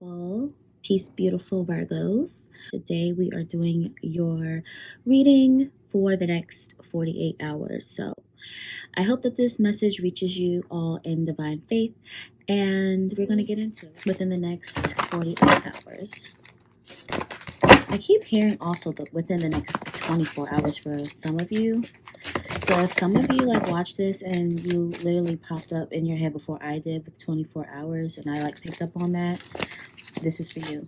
Well, peace, beautiful Virgos. Today we are doing your reading for the next 48 hours. So I hope that this message reaches you all in divine faith, and we're going to get into it within the next 48 hours. I keep hearing also that within the next 24 hours for some of you. So if some of you watch this and you literally popped up in your head before I did with 24 hours and I picked up on that, this is for you.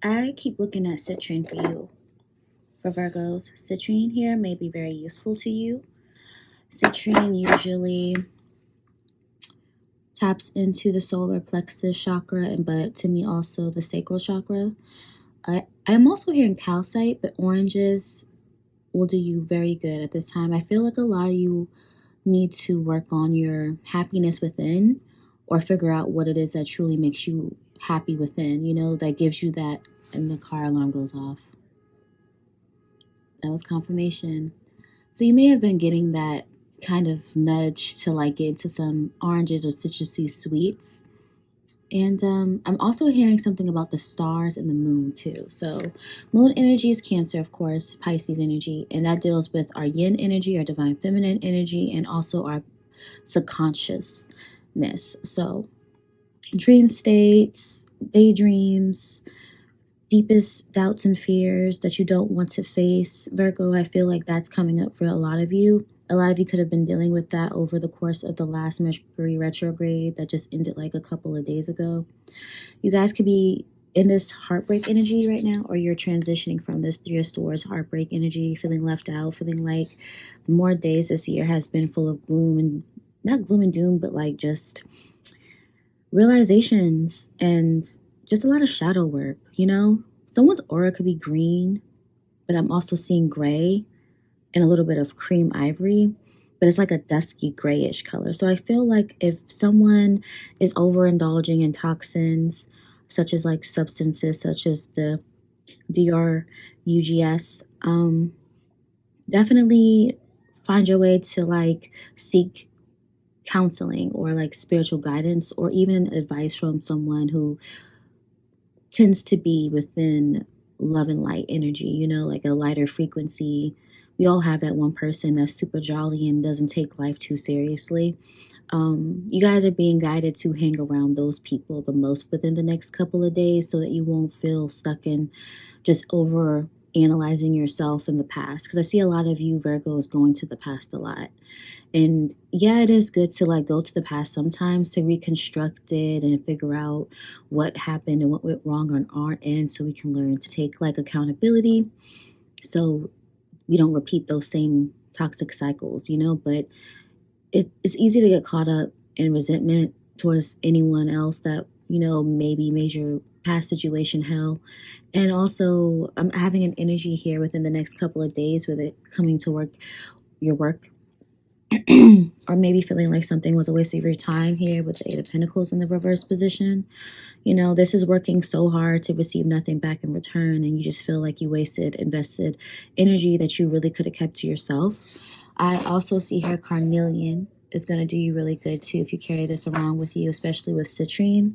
I keep looking at citrine for you. For Virgos, citrine here may be very useful to you. Citrine usually taps into the solar plexus chakra, but to me also the sacral chakra. I'm also hearing calcite, but oranges will do you very good at this time. I feel like a lot of you need to work on your happiness within, or figure out what it is that truly makes you happy within, that gives you that. And the car alarm goes off. That was confirmation. So you may have been getting that kind of nudge to get into some oranges or citrusy sweets. And I'm also hearing something about the stars and the moon too. So moon energy is Cancer, of course, Pisces energy, and that deals with our yin energy, our divine feminine energy, and also our subconsciousness. So dream states, daydreams, deepest doubts and fears that you don't want to face. Virgo, I feel like that's coming up for a lot of you. A lot of you could have been dealing with that over the course of the last Mercury retrograde that just ended a couple of days ago. You guys could be in this heartbreak energy right now, or you're transitioning from this Three of Swords heartbreak energy, feeling left out, feeling like more days this year has been full of gloom, and not gloom and doom, but just realizations and just a lot of shadow work, Someone's aura could be green, but I'm also seeing gray and a little bit of cream ivory, but it's like a dusky grayish color. So I feel like if someone is overindulging in toxins, such as substances such as the DRUGS, definitely find your way to seek counseling or spiritual guidance, or even advice from someone who tends to be within love and light energy, a lighter frequency. We all have that one person that's super jolly and doesn't take life too seriously. You guys are being guided to hang around those people the most within the next couple of days, so that you won't feel stuck in just over analyzing yourself in the past. Because I see a lot of you Virgos going to the past a lot. And yeah, it is good to go to the past sometimes to reconstruct it and figure out what happened and what went wrong on our end, so we can learn to take accountability, so we don't repeat those same toxic cycles, But it's easy to get caught up in resentment towards anyone else that, maybe made your past situation hell. And also, I'm having an energy here within the next couple of days with it coming to your work. Or maybe feeling like something was a waste of your time here with the Eight of Pentacles in the reverse position. This is working so hard to receive nothing back in return, and you just feel like you invested energy that you really could have kept to yourself. I also see here carnelian is going to do you really good too if you carry this around with you, especially with citrine.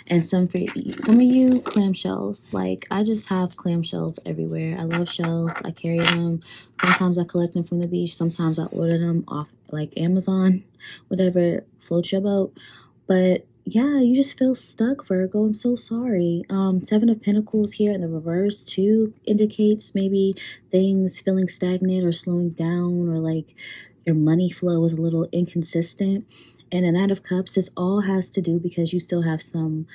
And some of you clamshells. I just have clamshells everywhere. I love shells. I carry them. Sometimes I collect them from the beach. Sometimes I order them off Amazon, whatever floats your boat. But yeah, you just feel stuck, Virgo. I'm so sorry. Seven of Pentacles here in the reverse too indicates maybe things feeling stagnant or slowing down, or your money flow is a little inconsistent. And the Knight of Cups, this all has to do because you still have some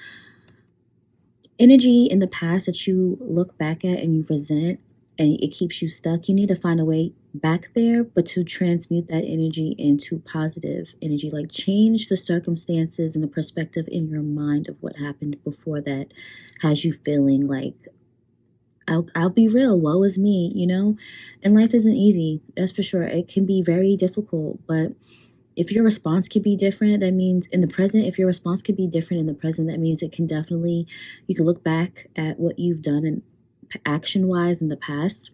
energy in the past that you look back at and you resent, and it keeps you stuck. You need to find a way back there, but to transmute that energy into positive energy. Change the circumstances and the perspective in your mind of what happened before that has you feeling I'll be real, woe is me, And life isn't easy, that's for sure. It can be very difficult, but if your response could be different, that means in the present, if your response could be different in the present, that means you can look back at what you've done and action-wise in the past,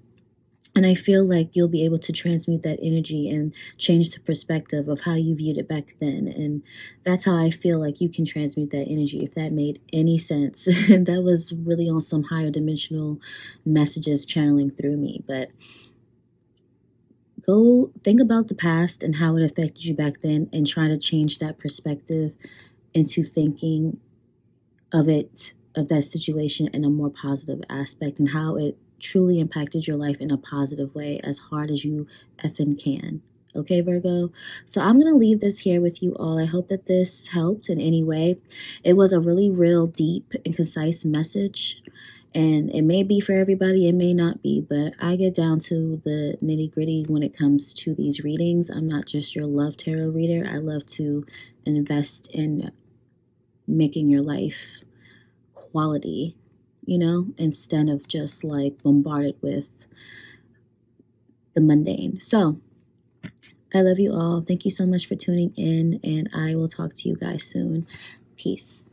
And I feel like you'll be able to transmute that energy and change the perspective of how you viewed it back then. And that's how I feel like you can transmute that energy, if that made any sense. That was really on some higher dimensional messages channeling through me. But go think about the past and how it affected you back then and try to change that perspective into thinking of it, of that situation in a more positive aspect, and how it truly impacted your life in a positive way as hard as you effing can. Okay, Virgo? So I'm going to leave this here with you all. I hope that this helped in any way. It was a really real deep and concise message. And it may be for everybody, it may not be, but I get down to the nitty gritty when it comes to these readings. I'm not just your love tarot reader. I love to invest in making your life quality, instead of just like bombarded with the mundane. So I love you all. Thank you so much for tuning in, and I will talk to you guys soon. Peace.